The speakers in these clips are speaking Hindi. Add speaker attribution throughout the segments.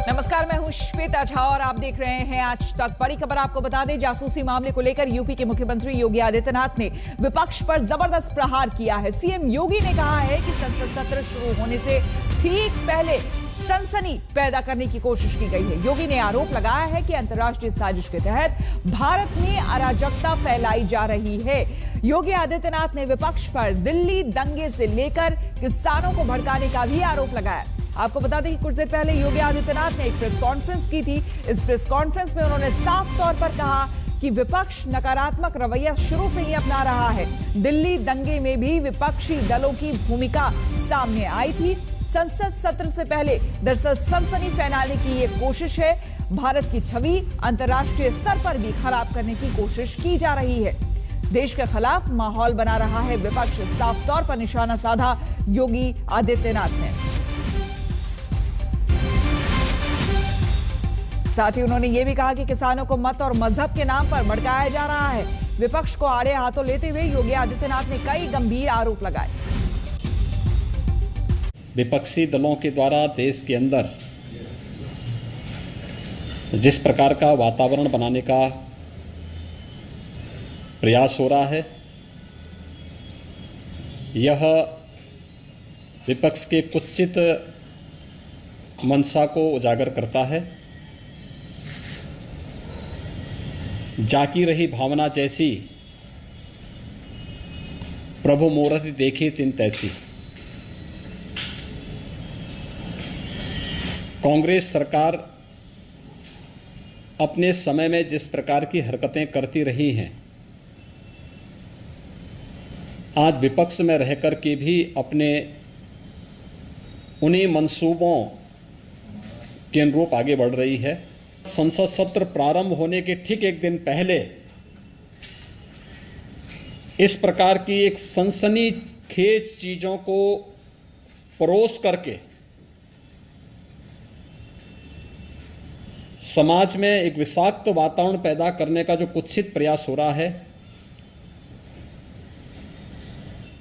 Speaker 1: नमस्कार, मैं हूं श्वेता झा और आप देख रहे हैं आज तक। बड़ी खबर आपको बता दें, जासूसी मामले को लेकर यूपी के मुख्यमंत्री योगी आदित्यनाथ ने विपक्ष पर जबरदस्त प्रहार किया है। सीएम योगी ने कहा है कि संसद सत्र शुरू होने से ठीक पहले सनसनी पैदा करने की कोशिश की गई है। योगी ने आरोप लगाया है कि अंतर्राष्ट्रीय साजिश के तहत भारत में अराजकता फैलाई जा रही है। योगी आदित्यनाथ ने विपक्ष पर दिल्ली दंगे से लेकर किसानों को भड़काने का भी आरोप लगाया। आपको बता दें कि कुछ देर पहले योगी आदित्यनाथ ने एक प्रेस कॉन्फ्रेंस की थी। इस प्रेस कॉन्फ्रेंस में उन्होंने साफ तौर पर कहा कि विपक्ष नकारात्मक रवैया शुरू से ही अपना रहा है। दिल्ली दंगे में भी विपक्षी दलों की भूमिका सामने आई थी। संसद सत्र से पहले दरअसल सनसनी फैलाने की ये कोशिश है। भारत की छवि अंतर्राष्ट्रीय स्तर पर भी खराब करने की कोशिश की जा रही है। देश के खिलाफ माहौल बना रहा है विपक्ष, साफ तौर पर निशाना साधा योगी आदित्यनाथ ने। साथ ही उन्होंने ये भी कहा कि किसानों को मत और मजहब के नाम पर भड़काया जा रहा है। विपक्ष को आड़े हाथों लेते हुए योगी आदित्यनाथ ने कई गंभीर आरोप लगाए।
Speaker 2: विपक्षी दलों के द्वारा देश के अंदर जिस प्रकार का वातावरण बनाने का प्रयास हो रहा है, यह विपक्ष के कुत्सित मंशा को उजागर करता है। जाकी रही भावना जैसी, प्रभु मूर्ति देखी तिन तैसी। कांग्रेस सरकार अपने समय में जिस प्रकार की हरकतें करती रही हैं, आज विपक्ष में रहकर के भी अपने उन्हीं मंसूबों के अनुरूप आगे बढ़ रही है। संसद सत्र प्रारंभ होने के ठीक एक दिन पहले इस प्रकार की एक सनसनीखेज चीजों को परोस करके समाज में एक विषाक्त वातावरण पैदा करने का जो कुत्सित प्रयास हो रहा है,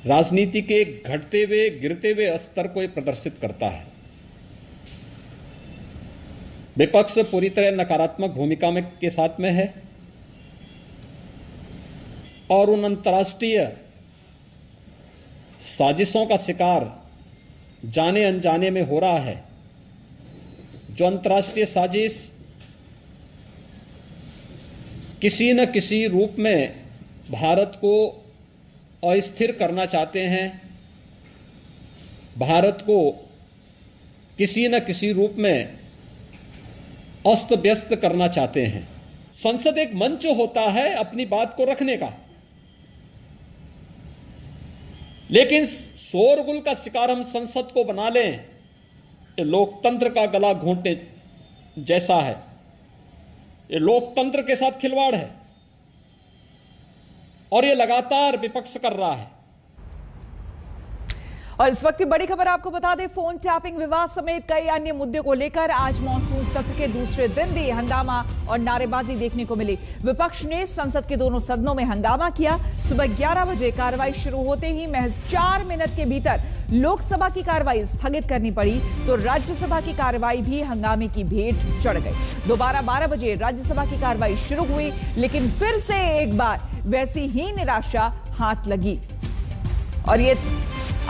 Speaker 2: राजनीति के घटते हुए गिरते हुए स्तर को प्रदर्शित करता है। विपक्ष पूरी तरह नकारात्मक भूमिका में के साथ में है और उन अंतर्राष्ट्रीय साजिशों का शिकार जाने अनजाने में हो रहा है। जो अंतर्राष्ट्रीय साजिश किसी न किसी रूप में भारत को अस्थिर करना चाहते हैं, भारत को किसी न किसी रूप में अस्त व्यस्त करना चाहते हैं। संसद एक मंच होता है अपनी बात को रखने का, लेकिन शोरगुल का शिकार हम संसद को बना लें, ये लोकतंत्र का गला घोंटने जैसा है। ये लोकतंत्र के साथ खिलवाड़ है और ये लगातार विपक्ष कर रहा है।
Speaker 1: और इस वक्त की बड़ी खबर आपको बता दें, फोन टैपिंग विवाद समेत कई अन्य मुद्दे को लेकर आज मॉनसून सत्र के दूसरे दिन भी हंगामा और नारेबाजी देखने को मिली। विपक्ष ने संसद के दोनों सदनों में हंगामा किया। सुबह 11 बजे कार्रवाई शुरू होते ही महज 4 मिनट के भीतर लोकसभा की कार्रवाई स्थगित करनी पड़ी, तो राज्यसभा की कार्रवाई भी हंगामे की भेंट चढ़ गई। दोबारा 12 बजे राज्यसभा की कार्रवाई शुरू हुई, लेकिन फिर से एक बार वैसी ही निराशा हाथ लगी। और ये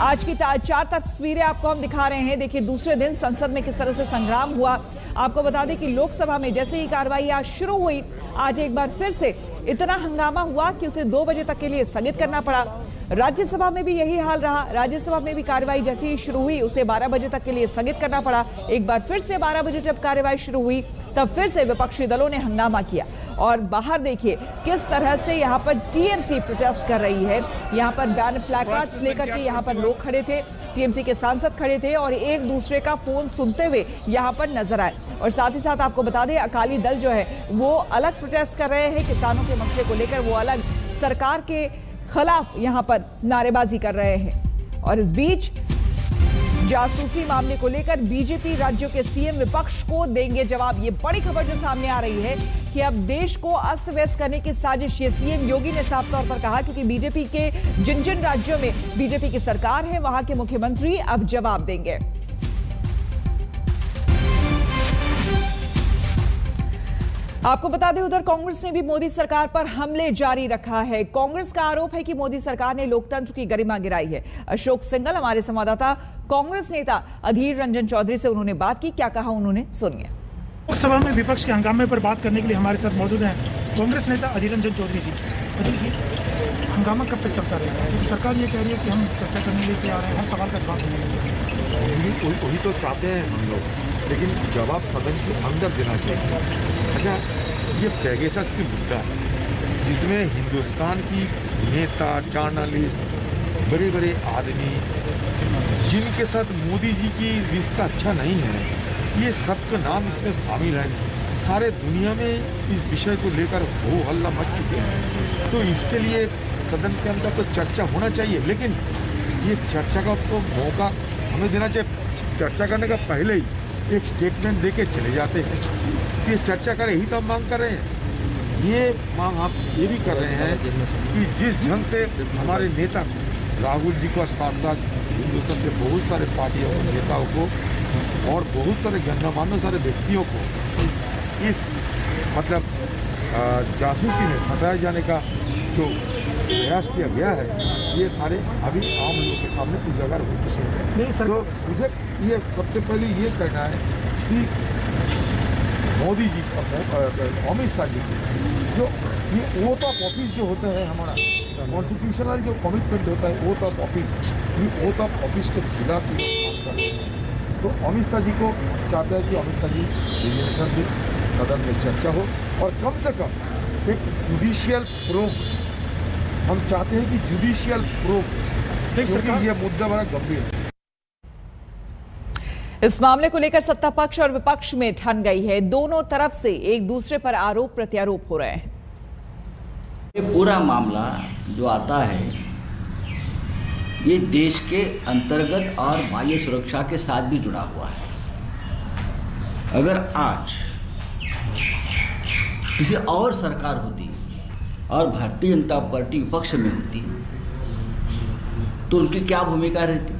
Speaker 1: आज की 4 तस्वीरें आपको हम दिखा रहे हैं। देखिए दूसरे दिन संसद में किस तरह से संग्राम हुआ। आपको बता दें कि लोकसभा में जैसे ही कार्रवाई आज शुरू हुई, आज एक बार फिर से इतना हंगामा हुआ कि उसे 2 बजे तक के लिए स्थगित करना पड़ा। राज्यसभा में भी यही हाल रहा। राज्यसभा में भी कार्रवाई जैसे ही शुरू हुई, उसे 12 बजे तक के लिए स्थगित करना पड़ा। एक बार फिर से 12 बजे जब कार्रवाई शुरू हुई, तब फिर से विपक्षी दलों ने हंगामा किया। और बाहर देखिए किस तरह से यहाँ पर टीएमसी प्रोटेस्ट कर रही है। यहाँ पर बैनर प्लैकार्ड्स लेकर के यहाँ पर लोग खड़े थे, टीएमसी के सांसद खड़े थे और एक दूसरे का फोन सुनते हुए यहाँ पर नजर आए। और साथ ही साथ आपको बता दें, अकाली दल जो है वो अलग प्रोटेस्ट कर रहे हैं, किसानों के मसले को लेकर वो अलग सरकार के खिलाफ यहाँ पर नारेबाजी कर रहे हैं। और इस बीच जासूसी मामले को लेकर बीजेपी राज्यों के सीएम विपक्ष को देंगे जवाब। ये बड़ी खबर जो सामने आ रही है कि अब देश को अस्त व्यस्त करने की साजिश, ये सीएम योगी ने साफ तौर पर कहा, क्योंकि बीजेपी के जिन जिन राज्यों में बीजेपी की सरकार है वहां के मुख्यमंत्री अब जवाब देंगे। आपको बता दें, उधर कांग्रेस ने भी मोदी सरकार पर हमले जारी रखा है। कांग्रेस का आरोप है कि मोदी सरकार ने लोकतंत्र की गरिमा गिराई है। अशोक सिंघल हमारे संवाददाता कांग्रेस नेता अधीर रंजन चौधरी से उन्होंने बात की, क्या कहा उन्होंने, सुनिए।
Speaker 3: लोकसभा में विपक्ष के हंगामे पर बात करने के लिए हमारे साथ मौजूद हैं कांग्रेस नेता अधीर रंजन चौधरी जी। अधीर जी, हंगामा कब तक चलता रहेगा? क्योंकि सरकार ये कह रही है कि हम चर्चा करने के लिए तैयार हैं, हर सवाल का जवाब देने के लिए।
Speaker 4: वही तो चाहते हैं हम लोग, लेकिन जवाब सदन के अंदर देना चाहिए। अच्छा, ये पेगासस की मुद्दा है जिसमें हिंदुस्तान की नेता, जर्नलिस्ट, बड़े बड़े आदमी जिनके साथ मोदी जी की रिश्ता अच्छा नहीं है, ये सबका नाम इसमें शामिल है। सारे दुनिया में इस विषय को लेकर हो हल्ला मच चुके हैं, तो इसके लिए सदन के अंदर तो चर्चा होना चाहिए, लेकिन ये चर्चा का तो मौका हमें देना चाहिए। चर्चा करने का पहले ही एक स्टेटमेंट देके चले जाते हैं कि ये चर्चा करें, ही तो हम मांग कर रहे हैं। ये मांग आप ये भी कर रहे हैं कि जिस ढंग से हमारे नेता राहुल जी को साथ साथ हिंदुस्तान के बहुत सारे पार्टियों के नेताओं को और बहुत सारे गणमान्य सारे व्यक्तियों को इस मतलब जासूसी में फंसाए जाने का जो प्रयास किया गया है, ये सारे अभी आम लोगों के सामने उजागर हो चुके हैं। तो मुझे ये सबसे पहले ये कहना है कि मोदी जी, अमित शाह जी जो ये ओथ ऑफ ऑफिस जो होते हैं, हमारा कॉन्स्टिट्यूशनल जो कमिटमेंट होता है ओथ ऑफ ऑफिस, ये ओथ ऑफ ऑफिस के खिलाफ काम कर रहे हैं। तो अमित शाह जी को चाहते हैं कि अमित शाह जी रिजर्वेशन भी सदन में चर्चा हो, और कम से कम एक जुडिशियल प्रूफ हम चाहते हैं कि जुडिशियल प्रूफ, क्योंकि ये मुद्दा बड़ा गंभीर है।
Speaker 1: इस मामले को लेकर सत्ता पक्ष और विपक्ष में ठन गई है। दोनों तरफ से एक दूसरे पर आरोप प्रत्यारोप हो रहे हैं।
Speaker 5: ये पूरा मामला जो आता है, ये देश के अंतर्गत और बाह्य सुरक्षा के साथ भी जुड़ा हुआ है। अगर आज किसी और सरकार होती और भारतीय जनता पार्टी विपक्ष में होती तो उनकी क्या भूमिका रहती?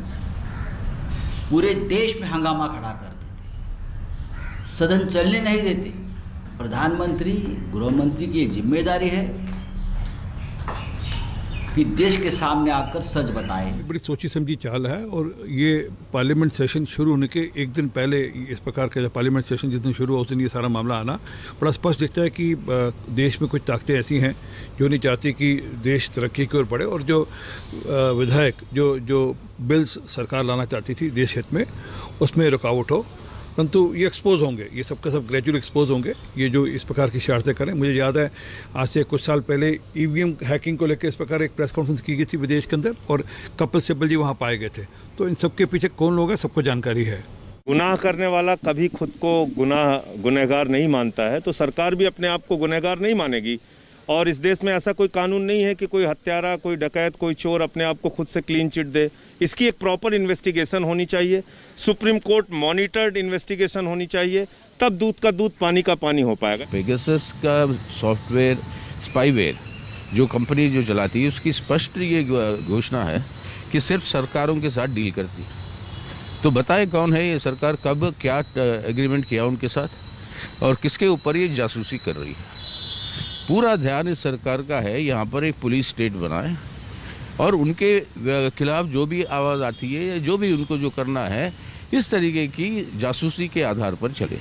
Speaker 5: पूरे देश में हंगामा खड़ा कर देते, सदन चलने नहीं देते। प्रधानमंत्री, गृहमंत्री की एक जिम्मेदारी है कि देश के सामने आकर सच बताए।
Speaker 6: बड़ी सोची समझी चाल है, और ये पार्लियामेंट सेशन शुरू होने के एक दिन पहले इस प्रकार का पार्लियामेंट सेशन जिस दिन शुरू हुआ उस दिन ये सारा मामला आना बड़ा स्पष्ट दिखता है कि देश में कुछ ताकतें ऐसी हैं जो नहीं चाहती कि देश तरक्की की ओर बढ़े, और जो विधायक जो बिल्स सरकार लाना चाहती थी देश हित में, उसमें रुकावट हो। परंतु ये एक्सपोज होंगे, ये सबका सब ग्रेजुअल एक्सपोज होंगे, ये जो इस प्रकार की शरारतें करें। मुझे याद है आज से कुछ साल पहले ईवीएम हैकिंग को लेकर इस प्रकार एक प्रेस कॉन्फ्रेंस की गई थी विदेश के अंदर, और कपिल सिब्बल जी वहाँ पाए गए थे। तो इन सब के पीछे कौन लोग हैं, सबको जानकारी है।
Speaker 7: गुनाह करने वाला कभी खुद को गुनहगार नहीं मानता है, तो सरकार भी अपने आप को गुनहगार नहीं मानेगी। और इस देश में ऐसा कोई कानून नहीं है कि कोई हत्यारा, कोई डकैत, कोई चोर अपने आप को खुद से क्लीन चिट दे। इसकी एक प्रॉपर इन्वेस्टिगेशन होनी चाहिए, सुप्रीम कोर्ट मॉनिटर्ड इन्वेस्टिगेशन होनी चाहिए, तब दूध का दूध, पानी का पानी हो पाएगा।
Speaker 8: पेगासस का सॉफ्टवेयर स्पाईवेयर जो कंपनी जो चलाती है, उसकी स्पष्ट ये घोषणा है कि सिर्फ सरकारों के साथ डील करती है। तो बताएं कौन है ये सरकार, कब क्या एग्रीमेंट किया उनके साथ, और किसके ऊपर ये जासूसी कर रही है। पूरा ध्यान इस सरकार का है यहाँ पर एक पुलिस स्टेट बनाए, और उनके खिलाफ जो भी आवाज़ आती है या जो भी उनको जो करना है, इस तरीके की जासूसी के आधार पर चले।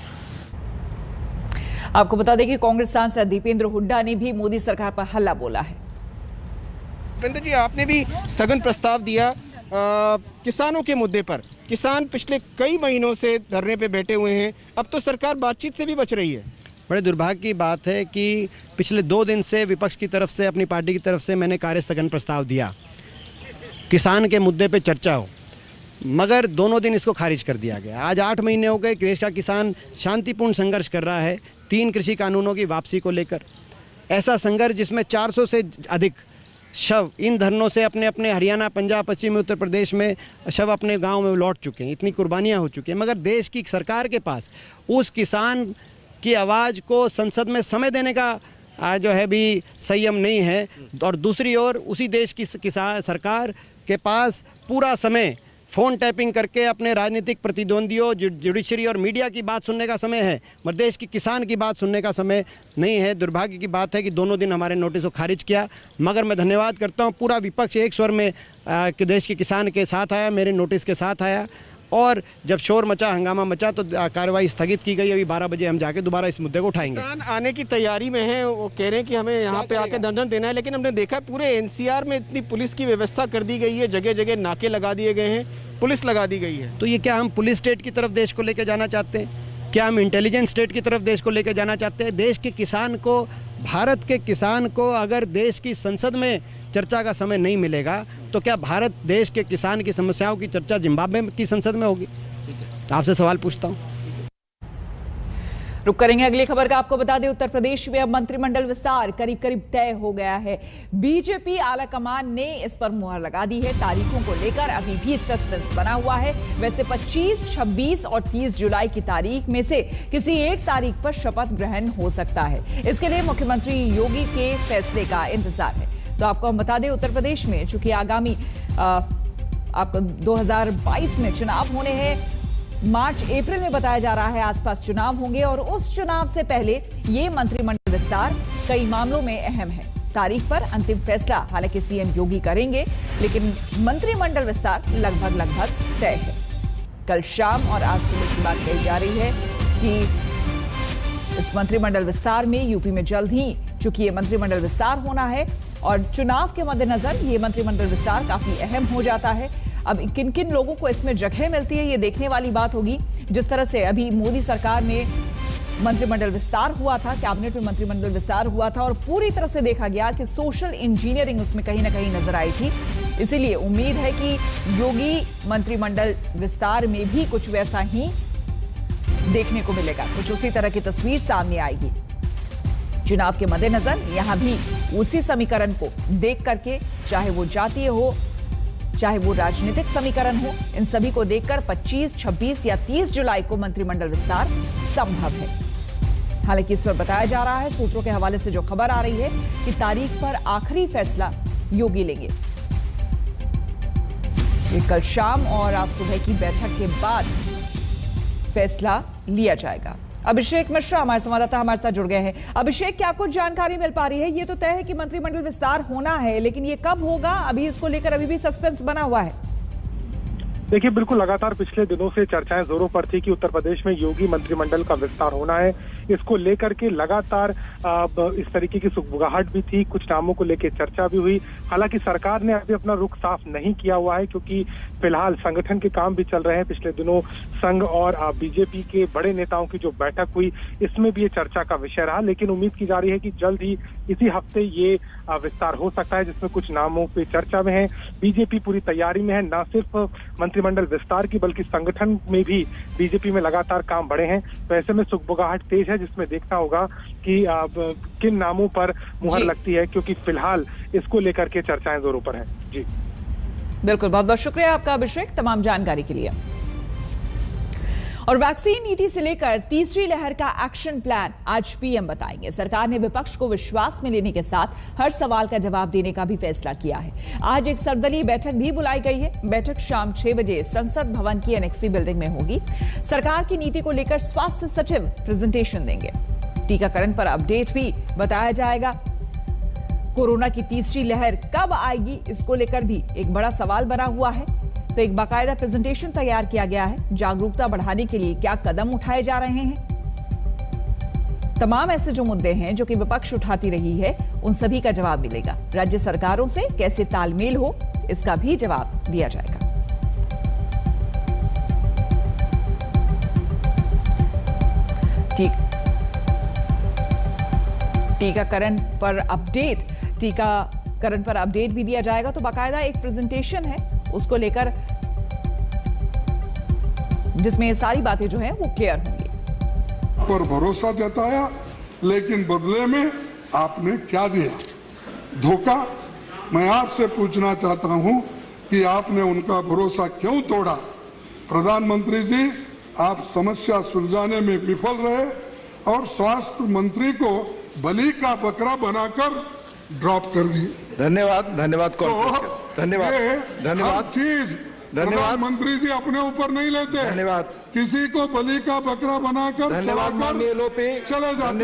Speaker 1: आपको बता दें कि कांग्रेस सांसद दीपेंद्र हुड्डा ने भी मोदी सरकार पर हल्ला बोला है।
Speaker 9: दीपेंद्र जी, आपने भी स्थगन प्रस्ताव दिया किसानों के मुद्दे पर। किसान पिछले कई महीनों से धरने पे बैठे हुए हैं, अब तो सरकार बातचीत से भी बच रही है।
Speaker 10: बड़े दुर्भाग्य की बात है कि पिछले 2 दिन से विपक्ष की तरफ से, अपनी पार्टी की तरफ से मैंने कार्य स्थगन प्रस्ताव दिया, किसान के मुद्दे पे चर्चा हो, मगर दोनों दिन इसको खारिज कर दिया गया। आज 8 महीने हो गए, देश का किसान शांतिपूर्ण संघर्ष कर रहा है 3 कृषि कानूनों की वापसी को लेकर। ऐसा संघर्ष जिसमें 400 से अधिक शव इन धरनों से अपने अपने हरियाणा, पंजाब, पश्चिमी उत्तर प्रदेश में शव अपने गाँव में लौट चुके हैं। इतनी कुर्बानियाँ हो चुकी हैं, मगर देश की सरकार के पास उस किसान की आवाज़ को संसद में समय देने का जो है भी संयम नहीं है। और दूसरी ओर उसी देश की किसान सरकार के पास पूरा समय फ़ोन टैपिंग करके अपने राजनीतिक प्रतिद्वंदियों, जुडिशरी और मीडिया की बात सुनने का समय है, मगर देश की किसान की बात सुनने का समय नहीं है। दुर्भाग्य की बात है कि दोनों दिन हमारे नोटिस को खारिज किया, मगर मैं धन्यवाद करता हूँ पूरा विपक्ष एक स्वर में कि देश के किसान के साथ आया, मेरे नोटिस के साथ आया, और जब शोर मचा, हंगामा मचा, तो कार्रवाई स्थगित की गई। अभी 12 बजे हम जाके दोबारा इस मुद्दे को उठाएंगे।
Speaker 9: किसान आने की तैयारी में है, वो कह रहे हैं कि हमें यहाँ पे आके धरना देना है, लेकिन हमने देखा पूरे एनसीआर में इतनी पुलिस की व्यवस्था कर दी गई है, जगह जगह नाके लगा दिए गए हैं, पुलिस लगा दी गई है।
Speaker 10: तो ये क्या हम पुलिस स्टेट की तरफ देश को लेकर जाना चाहते हैं? क्या हम इंटेलिजेंस स्टेट की तरफ देश को लेकर जाना चाहते हैं? देश के किसान को, भारत के किसान को अगर देश की संसद में चर्चा का समय नहीं मिलेगा तो क्या भारत देश के किसान की समस्याओं की चर्चा जिम्बाब्वे की संसद में होगी? आपसे सवाल पूछता हूं।
Speaker 1: रुक करेंगे अगली खबर का। आपको बता दें, उत्तर प्रदेश में अब मंत्रिमंडल विस्तार करीब करीब तय हो गया है। बीजेपी आलाकमान ने इस पर मुहर लगा दी है। तारीखों को लेकर अभी भी सस्पेंस बना हुआ है। वैसे 25, 26 और 30 जुलाई की तारीख में से किसी एक तारीख पर शपथ ग्रहण हो सकता है। इसके लिए मुख्यमंत्री योगी के फैसले का इंतजार है। तो आपको हम बता दें, उत्तर प्रदेश में चूंकि आगामी आपको 2022 में चुनाव होने हैं, मार्च अप्रैल में बताया जा रहा है आसपास चुनाव होंगे, और उस चुनाव से पहले ये मंत्रिमंडल विस्तार कई मामलों में अहम है। तारीख पर अंतिम फैसला हालांकि सीएम योगी करेंगे, लेकिन मंत्रिमंडल विस्तार लगभग तय है। कल शाम और आज सुबह की बात कही जा रही है कि इस मंत्रिमंडल विस्तार में यूपी में जल्द ही, चूंकि ये मंत्रिमंडल विस्तार होना है और चुनाव के मद्देनजर ये मंत्रिमंडल विस्तार काफी अहम हो जाता है। अब किन किन लोगों को इसमें जगह मिलती है, ये देखने वाली बात होगी। जिस तरह से अभी मोदी सरकार में मंत्रिमंडल विस्तार हुआ था, कैबिनेट में मंत्रिमंडल विस्तार हुआ था, और पूरी तरह से देखा गया कि सोशल इंजीनियरिंग उसमें कहीं ना कहीं नजर आई थी। इसीलिए उम्मीद है कि योगी मंत्रिमंडल विस्तार में भी कुछ वैसा ही देखने को मिलेगा, कुछ उसी तरह की तस्वीर सामने आएगी। चुनाव के मद्देनजर यहां भी उसी समीकरण को देख करके, चाहे वो जातीय हो, चाहे वो राजनीतिक समीकरण हो, इन सभी को देखकर 25, 26 या 30 जुलाई को मंत्रिमंडल विस्तार संभव है। हालांकि इस पर बताया जा रहा है, सूत्रों के हवाले से जो खबर आ रही है, कि तारीख पर आखिरी फैसला योगी लेंगे। ये कल शाम और आज सुबह की बैठक के बाद फैसला लिया जाएगा। अभिषेक मिश्रा हमारे संवाददाता हमारे साथ जुड़ गए हैं। अभिषेक, क्या कुछ जानकारी मिल पा रही है? ये तो तय है कि मंत्रिमंडल विस्तार होना है, लेकिन ये कब होगा, अभी इसको लेकर अभी भी सस्पेंस बना हुआ है।
Speaker 3: देखिए, बिल्कुल लगातार पिछले दिनों से चर्चाएं जोरों पर थी कि उत्तर प्रदेश में योगी मंत्रिमंडल का विस्तार होना है। इसको लेकर के लगातार इस तरीके की सुगबुगाहट भी थी, कुछ नामों को लेकर चर्चा भी हुई। हालांकि सरकार ने अभी अपना रुख साफ नहीं किया हुआ है, क्योंकि फिलहाल संगठन के काम भी चल रहे हैं। पिछले दिनों संघ और बीजेपी के बड़े नेताओं की जो बैठक हुई, इसमें भी ये चर्चा का विषय रहा। लेकिन उम्मीद की जा रही है कि जल्द ही इसी हफ्ते ये विस्तार हो सकता है, जिसमें कुछ नामों पे चर्चा में है। बीजेपी पूरी तैयारी में है, न सिर्फ मंत्रिमंडल विस्तार की बल्कि संगठन में भी बीजेपी में लगातार काम बढ़े हैं। तो ऐसे में सुगबुगाहट तेज है, जिसमें देखना होगा कि किन नामों पर मुहर लगती है, क्योंकि फिलहाल इसको लेकर के चर्चाएं जोरों पर हैं। जी
Speaker 1: बिल्कुल, बहुत बहुत शुक्रिया आपका अभिषेक, तमाम जानकारी के लिए। और वैक्सीन नीति से लेकर तीसरी लहर का एक्शन प्लान आज पीएम बताएंगे। सरकार ने विपक्ष को विश्वास में लेने के साथ हर सवाल का जवाब देने का भी फैसला किया है। आज एक सर्वदलीय बैठक भी बुलाई गई है। बैठक शाम 6 बजे संसद भवन की एनेक्सी बिल्डिंग में होगी। सरकार की नीति को लेकर स्वास्थ्य सचिव प्रेजेंटेशन देंगे। टीकाकरण पर अपडेट भी बताया जाएगा। कोरोना की तीसरी लहर कब आएगी, इसको लेकर भी एक बड़ा सवाल बना हुआ है। तो एक बाकायदा प्रेजेंटेशन तैयार किया गया है। जागरूकता बढ़ाने के लिए क्या कदम उठाए जा रहे हैं, तमाम ऐसे जो मुद्दे हैं जो कि विपक्ष उठाती रही है, उन सभी का जवाब मिलेगा। राज्य सरकारों से कैसे तालमेल हो, इसका भी जवाब दिया जाएगा। टीकाकरण पर अपडेट भी दिया जाएगा। तो बाकायदा एक प्रेजेंटेशन है, उसको लेकर जिसमें ये सारी बातें जो हैं वो क्लियर होंगी।
Speaker 11: पर भरोसा जताया, लेकिन बदले में आपने क्या दिया? धोखा। मैं आपसे पूछना चाहता हूं कि आपने उनका भरोसा क्यों तोड़ा? प्रधानमंत्री जी, आप समस्या सुलझाने में विफल रहे और स्वास्थ्य मंत्री को बलि का बकरा बनाकर ड्रॉप कर दिए।
Speaker 4: धन्यवाद।
Speaker 11: तो
Speaker 4: धन्यवाद।
Speaker 11: हर चीज प्रधानमंत्री जी अपने ऊपर नहीं लेते।
Speaker 12: धन्यवाद।
Speaker 11: किसी को बलि का बकरा बनाकर चले जाते।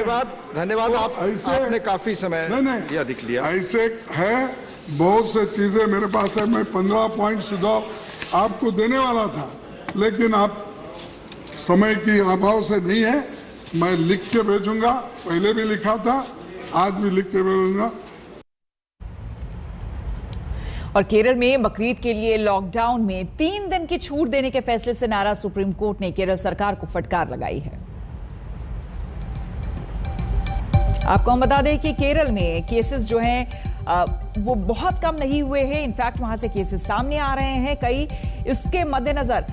Speaker 12: धन्यवाद। आपने काफी समय अधिक लिया।
Speaker 11: ऐसे है बहुत से चीजें मेरे पास है, मैं 15 पॉइंट सुझाव आपको देने वाला था, लेकिन आप समय की अभाव से नहीं है। मैं लिख के भेजूंगा, पहले भी लिखा था, आज भी लिख के भेजूंगा।
Speaker 1: और केरल में बकरीद के लिए लॉकडाउन में 3 दिन की छूट देने के फैसले से नाराज सुप्रीम कोर्ट ने केरल सरकार को फटकार लगाई है। आपको हम बता दें कि केरल में केसेस जो हैं वो बहुत कम नहीं हुए हैं, इनफैक्ट वहां से केसेस सामने आ रहे हैं कई। इसके मद्देनजर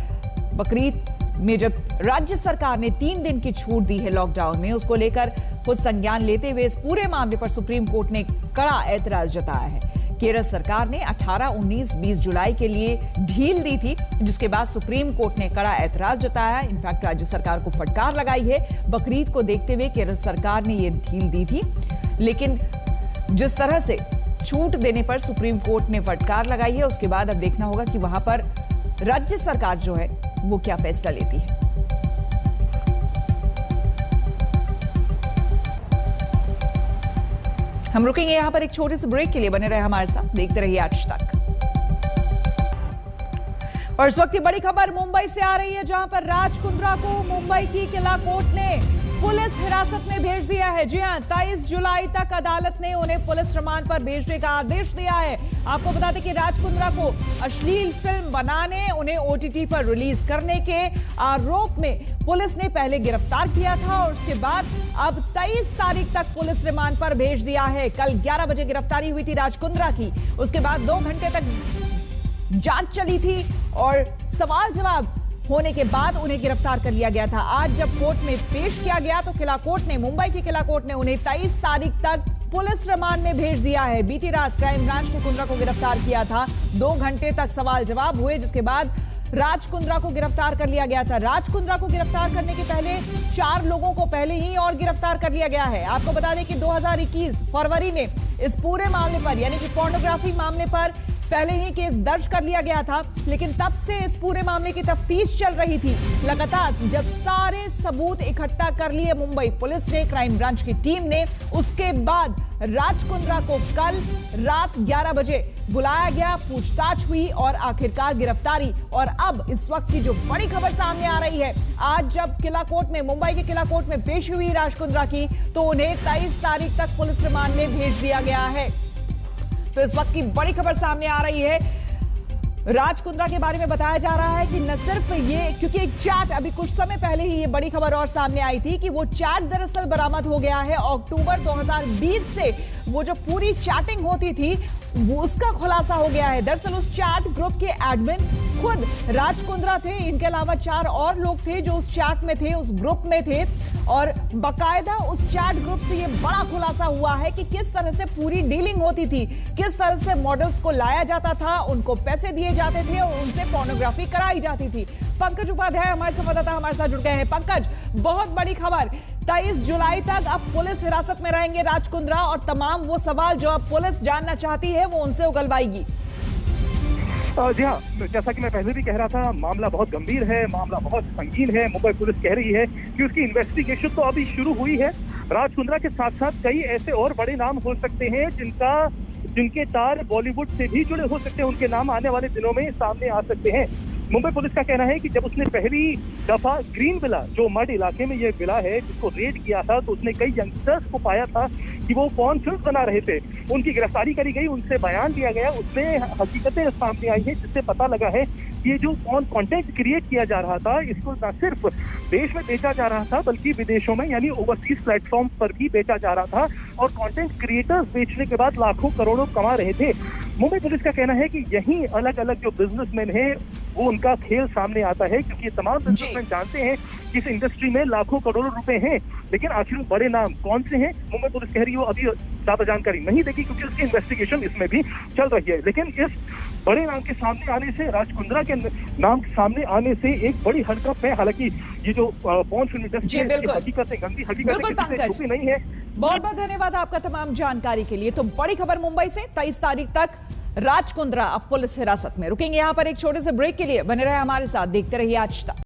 Speaker 1: बकरीद में जब राज्य सरकार ने 3 दिन की छूट दी है लॉकडाउन में, उसको लेकर खुद संज्ञान लेते हुए इस पूरे मामले पर सुप्रीम कोर्ट ने कड़ा ऐतराज जताया है। केरल सरकार ने 18, 19, 20 जुलाई के लिए ढील दी थी, जिसके बाद सुप्रीम कोर्ट ने कड़ा ऐतराज जताया। इनफैक्ट राज्य सरकार को फटकार लगाई है। बकरीद को देखते हुए केरल सरकार ने यह ढील दी थी, लेकिन जिस तरह से छूट देने पर सुप्रीम कोर्ट ने फटकार लगाई है, उसके बाद अब देखना होगा कि वहां पर राज्य सरकार जो है वो क्या फैसला लेती है। हम रुकेंगे यहां पर एक छोटे से ब्रेक के लिए, बने रहे हमारे साथ, देखते रहिए आज तक। और इस वक्त की बड़ी खबर मुंबई से आ रही है, जहां पर राज कुंद्रा को मुंबई की किला कोर्ट ने पुलिस हिरासत में भेज दिया है। जी हां, 23 जुलाई तक अदालत ने उन्हें पुलिस रिमांड पर भेजने का आदेश दिया है। आपको बता दें कि राज कुंद्रा को अश्लील फिल्म बनाने, उन्हें OTT पर रिलीज करने के आरोप में पुलिस ने पहले गिरफ्तार किया था और उसके बाद अब 23 तारीख तक पुलिस रिमांड पर भेज दिया है। कल 11 बजे गिरफ्तारी हुई थी राज कुंद्रा की, उसके बाद 2 घंटे तक जांच चली थी और सवाल जवाब होने के बाद उन्हें गिरफ्तार कर लिया गया था। आज जब कोर्ट में पेश किया गया तो किला कोर्ट ने, मुंबई की किला कोर्ट ने उन्हें 23 तारीख तक पुलिस रिमांड में भेज दिया है। बीती रात क्राइम ब्रांच ने कुंद्रा को गिरफ्तार किया था। 2 घंटे तक सवाल जवाब हुए, जिसके बाद राज कुंद्रा को गिरफ्तार कर लिया गया था। राज कुंद्रा को गिरफ्तार करने के पहले 4 लोगों को पहले ही और गिरफ्तार कर लिया गया है। आपको बता दें कि 2021 फरवरी में इस पूरे मामले पर, यानी कि पोर्नोग्राफी मामले पर पहले ही केस दर्ज कर लिया गया था, लेकिन तब से इस पूरे मामले की तफ्तीश चल रही थी। लगातार जब सारे सबूत इकट्ठा कर लिए मुंबई पुलिस ने, क्राइम ब्रांच की टीम ने, उसके बाद राज कुंद्रा को कल रात 11 बजे बुलाया गया, पूछताछ हुई और आखिरकार गिरफ्तारी। और अब इस वक्त की जो बड़ी खबर सामने आ रही है, आज जब किला कोर्ट में, मुंबई के किला कोर्ट में पेश हुई राज कुंद्रा की, तो उन्हें 23 तारीख तक पुलिस रिमांड में भेज दिया गया है। तो इस वक्त की बड़ी खबर सामने आ रही है, राज कुंद्रा के बारे में बताया जा रहा है कि न सिर्फ ये, क्योंकि एक चैट अभी कुछ समय पहले ही ये बड़ी खबर और सामने आई थी कि वो चैट दरअसल बरामद हो गया है। अक्टूबर 2020 से वो जो पूरी चैटिंग होती थी वो उसका खुलासा हो गया है। दरअसल उस चैट ग्रुप के एडमिन खुद राज कुंद्रा थे, इनके अलावा 4 और लोग थे जो उस चैट में थे, उस ग्रुप में थे। और बाकायदा उस चैट ग्रुप से ये बड़ा खुलासा हुआ है कि किस तरह से पूरी डीलिंग होती थी, किस तरह से मॉडल्स को लाया जाता था, उनको पैसे दिए जाते थे और उनसे पोर्नोग्राफी कराई जाती थी। पंकज उपाध्याय हमारे संवाददाता हमारे साथ जुड़ गए हैं। पंकज, बहुत बड़ी खबर, 23 जुलाई तक अब पुलिस हिरासत में रहेंगे राज कुंद्रा और तमाम वो सवाल जो अब पुलिस जानना चाहती है वो उनसे उगलवाएगी।
Speaker 13: जी हाँ, जैसा कि मैं पहले भी कह रहा था, मामला बहुत गंभीर है, मामला बहुत संगीन है। मुंबई पुलिस कह रही है कि उसकी इन्वेस्टिगेशन तो अभी शुरू हुई है। राज कुंद्रा के साथ साथ कई ऐसे और बड़े नाम हो सकते हैं जिनके तार बॉलीवुड से भी जुड़े हो सकते हैं, उनके नाम आने वाले दिनों में सामने आ सकते हैं। मुंबई पुलिस का कहना है कि जब उसने पहली दफा ग्रीन विला, जो मड इलाके में ये विला है, जिसको रेड किया था, तो उसने कई यंगस्टर्स को पाया था कि वो पॉर्न फिल्म बना रहे थे। उनकी गिरफ्तारी करी गई, उनसे बयान दिया गया, उसमें हकीकतें सामने आई है, जिससे पता लगा है कि ये जो पॉर्न कंटेंट क्रिएट किया जा रहा था, इसको न सिर्फ देश में बेचा जा रहा था बल्कि विदेशों में, यानी ओवरसीज प्लेटफॉर्म पर भी बेचा जा रहा था। और कंटेंट क्रिएटर्स बेचने के बाद लाखों करोड़ों कमा रहे थे। मुंबई पुलिस का कहना है कि यही अलग अलग जो बिजनेसमैन हैं वो उनका खेल सामने आता है, क्योंकि ये तमाम बिजनेसमैन जानते हैं कि इस इंडस्ट्री में लाखों करोड़ों रुपए हैं, लेकिन आखिर बड़े नाम कौन से हैं, मुंबई पुलिस कह रही है वो अभी ज्यादा जानकारी नहीं देगी, क्योंकि उसकी इन्वेस्टिगेशन इसमें भी चल रही है। लेकिन इस बड़े नाम के सामने आने से, राज कुंद्रा के नाम सामने आने से एक बड़ी हरकत है। हालांकि ये जो पॉर्न फिल्म इंडस्ट्री हकीकतें गंदी हकीकतें नहीं है।
Speaker 1: बहुत बहुत धन्यवाद आपका तमाम जानकारी के लिए। तो बड़ी खबर मुंबई से, 23 तारीख तक राज कुंद्रा अब पुलिस हिरासत में। रुकेंगे यहां पर एक छोटे से ब्रेक के लिए, बने रहे हमारे साथ, देखते रहिए आज तक।